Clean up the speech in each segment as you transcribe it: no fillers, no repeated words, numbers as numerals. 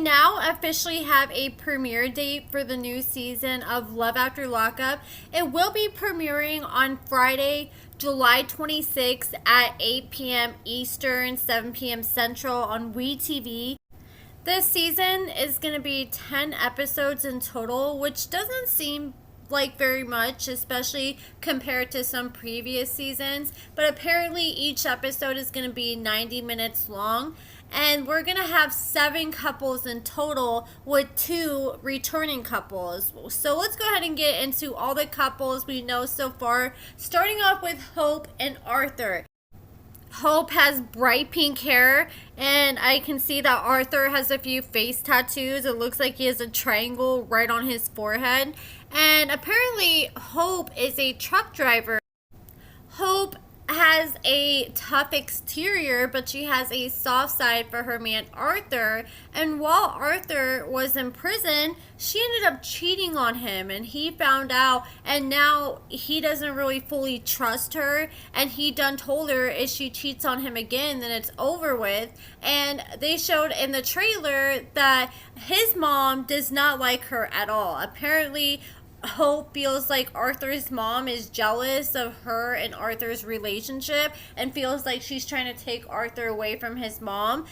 now officially have a premiere date for the new season of Love After Lockup. It will be premiering on Friday, July 26th at 8 p.m. Eastern, 7 p.m. Central on wetv. This season is going to be 10 episodes in total, which doesn't seem like very much, especially compared to some previous seasons, but apparently each episode is going to be 90 minutes long, and we're going to have 7 couples in total with 2 returning couples. So let's go ahead and get into all the couples we know so far, starting off with Hope and Arthur. Hope has bright pink hair, and I can see that Arthur has a few face tattoos. It looks like he has a triangle right on his forehead. And apparently Hope is a truck driver. Hope has a tough exterior, but she has a soft side for her man Arthur. And while Arthur was in prison, she ended up cheating on him, and he found out, and now he doesn't really fully trust her, and he done told her if she cheats on him again, then it's over with. And they showed in the trailer that his mom does not like her at all. Apparently Hope feels like Arthur's mom is jealous of her and Arthur's relationship and feels like she's trying to take Arthur away from his mom.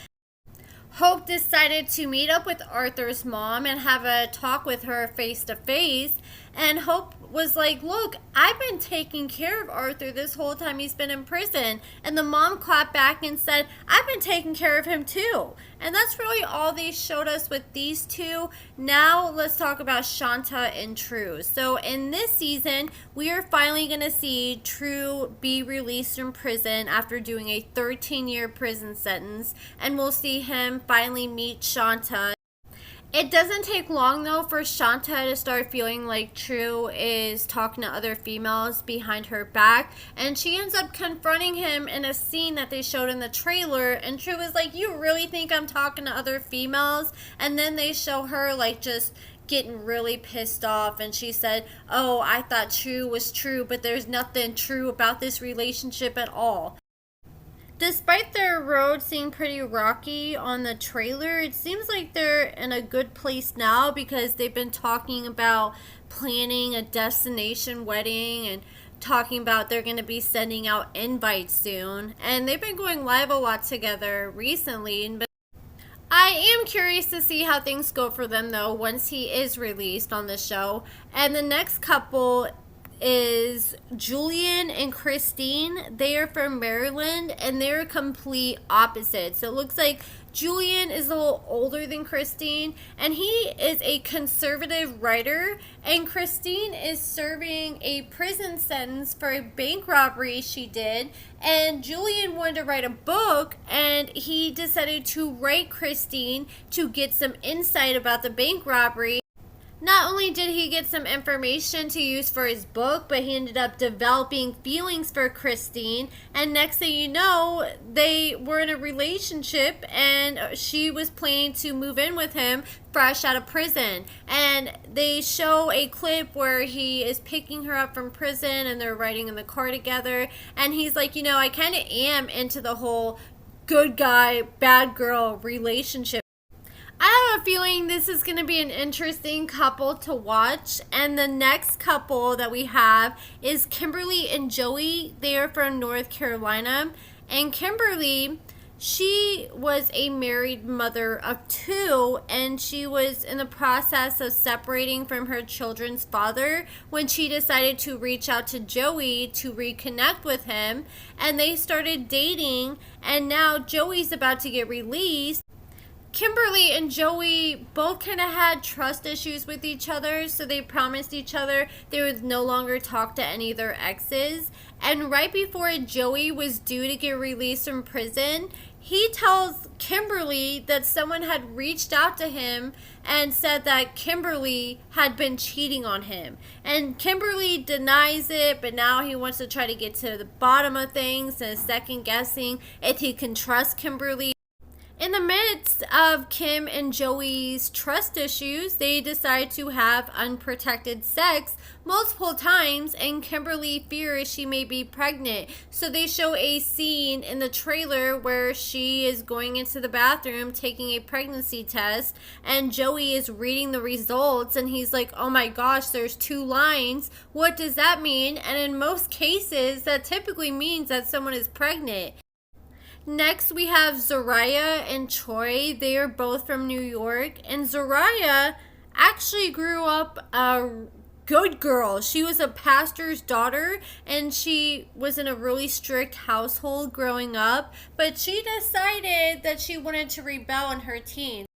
Hope decided to meet up with Arthur's mom and have a talk with her face to face. And Hope was like, look, I've been taking care of Arthur this whole time he's been in prison. And the mom clapped back and said, I've been taking care of him too. And that's really all they showed us with these two. Now let's talk about Shanta and True. So in this season, we are finally going to see True be released from prison after doing a 13-year prison sentence. And we'll see him finally meet Shanta. It doesn't take long, though, for Shanta to start feeling like True is talking to other females behind her back. And she ends up confronting him in a scene that they showed in the trailer. And True is like, you really think I'm talking to other females? And then they show her, like, just getting really pissed off. And she said, oh, I thought True was true, but there's nothing true about this relationship at all. Despite their road seeming pretty rocky on the trailer, it seems like they're in a good place now because they've been talking about planning a destination wedding and talking about they're going to be sending out invites soon. And they've been going live a lot together recently. But I am curious to see how things go for them, though, once he is released on the show. And the next couple is Julian and Christine. They are from Maryland, and they're complete opposites. So it looks like Julian is a little older than Christine, and he is a conservative writer, and Christine is serving a prison sentence for a bank robbery she did. And Julian wanted to write a book, and he decided to write Christine to get some insight about the bank robbery. Not only did he get some information to use for his book, but he ended up developing feelings for Christine. And next thing you know, they were in a relationship, and she was planning to move in with him fresh out of prison. And they show a clip where he is picking her up from prison, and they're riding in the car together. And he's like, you know, I kind of am into the whole good guy, bad girl relationship. I have a feeling this is going to be an interesting couple to watch. And the next couple that we have is Kimberly and Joey. They are from North Carolina. And Kimberly, she was a married mother of 2, and she was in the process of separating from her children's father when she decided to reach out to Joey to reconnect with him. And they started dating, and now Joey's about to get released. Kimberly and Joey both kind of had trust issues with each other, so they promised each other they would no longer talk to any of their exes. And right before Joey was due to get released from prison, he tells Kimberly that someone had reached out to him and said that Kimberly had been cheating on him. And Kimberly denies it, but now he wants to try to get to the bottom of things and is second guessing if he can trust Kimberly. In the midst of Kim and Joey's trust issues, they decide to have unprotected sex multiple times, and Kimberly fears she may be pregnant. So they show a scene in the trailer where she is going into the bathroom taking a pregnancy test, and Joey is reading the results, and he's like, oh my gosh, there's 2 lines. What does that mean? And in most cases, that typically means that someone is pregnant. Next, we have Zariah and Troy. They are both from New York. And Zariah actually grew up a good girl. She was a pastor's daughter, and she was in a really strict household growing up. But she decided that she wanted to rebel in her teens.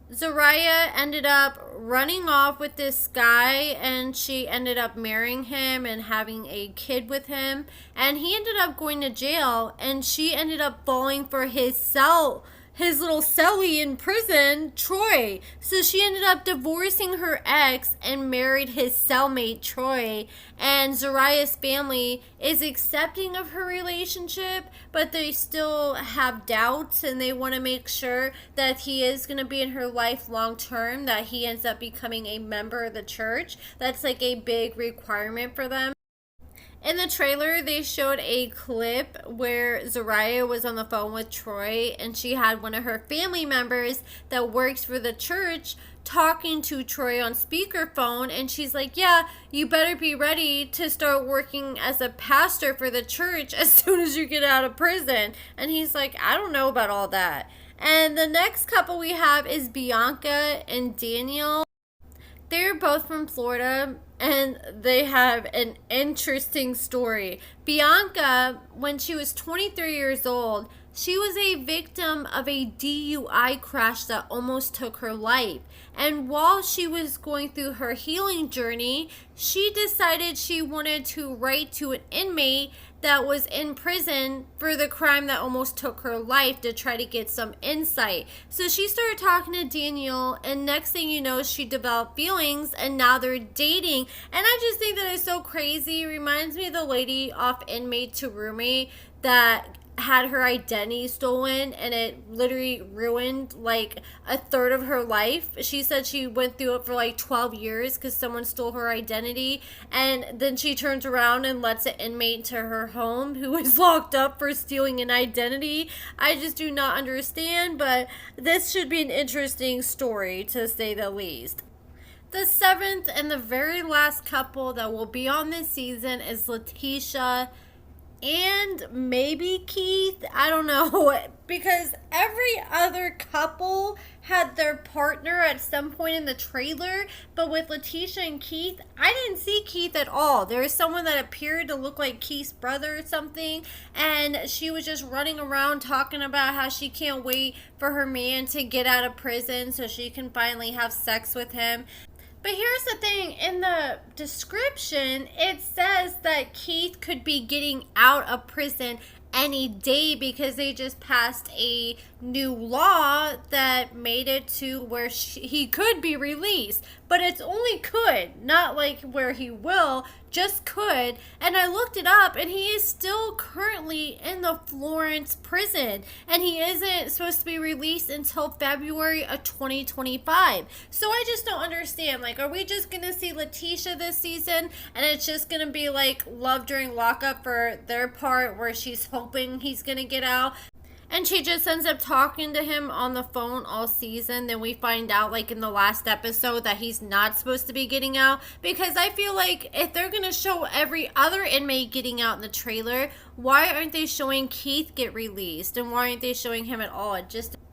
Zariah ended up running off with this guy, and she ended up marrying him and having a kid with him, and he ended up going to jail, and she ended up falling for his little cellie in prison, Troy. So she ended up divorcing her ex and married his cellmate, Troy. And Zariah's family is accepting of her relationship, but they still have doubts, and they want to make sure that he is going to be in her life long term, that he ends up becoming a member of the church. That's like a big requirement for them. In the trailer, they showed a clip where Zariah was on the phone with Troy, and she had one of her family members that works for the church talking to Troy on speakerphone, and she's like, yeah, you better be ready to start working as a pastor for the church as soon as you get out of prison. And he's like, I don't know about all that. And the next couple we have is Bianca and Daniel. They're both from Florida, and they have an interesting story. Bianca, when she was 23 years old, she was a victim of a DUI crash that almost took her life. And while she was going through her healing journey, she decided she wanted to write to an inmate that was in prison for the crime that almost took her life to try to get some insight. So she started talking to Daniel, and next thing you know, she developed feelings, and now they're dating. And I just think that is so crazy. It reminds me of the lady off Inmate to Roommate that had her identity stolen, and it literally ruined like a third of her life. She said she went through it for like 12 years because someone stole her identity, and then she turns around and lets an inmate to her home who was locked up for stealing an identity. I just do not understand, but this should be an interesting story to say the least. The 7th and the very last couple that will be on this season is Letitia and maybe Keith. I don't know, because every other couple had their partner at some point in the trailer, but with Letitia and Keith, I didn't see Keith at all. There was someone that appeared to look like Keith's brother or something, and she was just running around talking about how she can't wait for her man to get out of prison so she can finally have sex with him. But here's the thing, in the description, it says that Keith could be getting out of prison any day because they just passed a new law that made it to where he could be released. But it's only could, not like where he will, just could. And I looked it up, and he is still currently in the Florence prison, and he isn't supposed to be released until February of 2025. So I just don't understand, like, are we just gonna see Letitia this season, and it's just gonna be like Love During Lockup for their part where she's hoping he's gonna get out? And she just ends up talking to him on the phone all season. Then we find out, like, in the last episode that he's not supposed to be getting out. Because I feel like if they're going to show every other inmate getting out in the trailer, why aren't they showing Keith get released? And why aren't they showing him at all?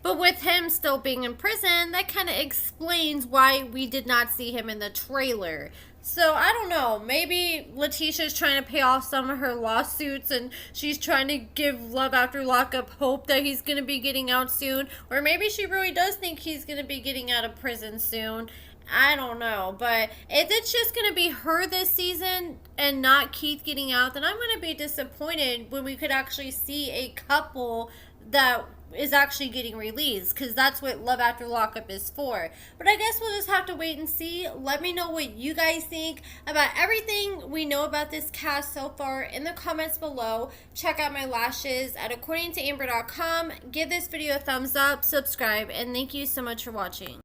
But with him still being in prison, that kind of explains why we did not see him in the trailer. So, I don't know. Maybe Letitia's trying to pay off some of her lawsuits, and she's trying to give Love After Lockup hope that he's going to be getting out soon. Or maybe she really does think he's going to be getting out of prison soon. I don't know. But if it's just going to be her this season and not Keith getting out, then I'm going to be disappointed when we could actually see a couple that is actually getting released, because that's what Love After Lockup is for. But I guess we'll just have to wait and see. Let me know what you guys think about everything we know about this cast so far in the comments below. Check out my lashes at accordingtoamber.com. Give this video a thumbs up, subscribe, and thank you so much for watching.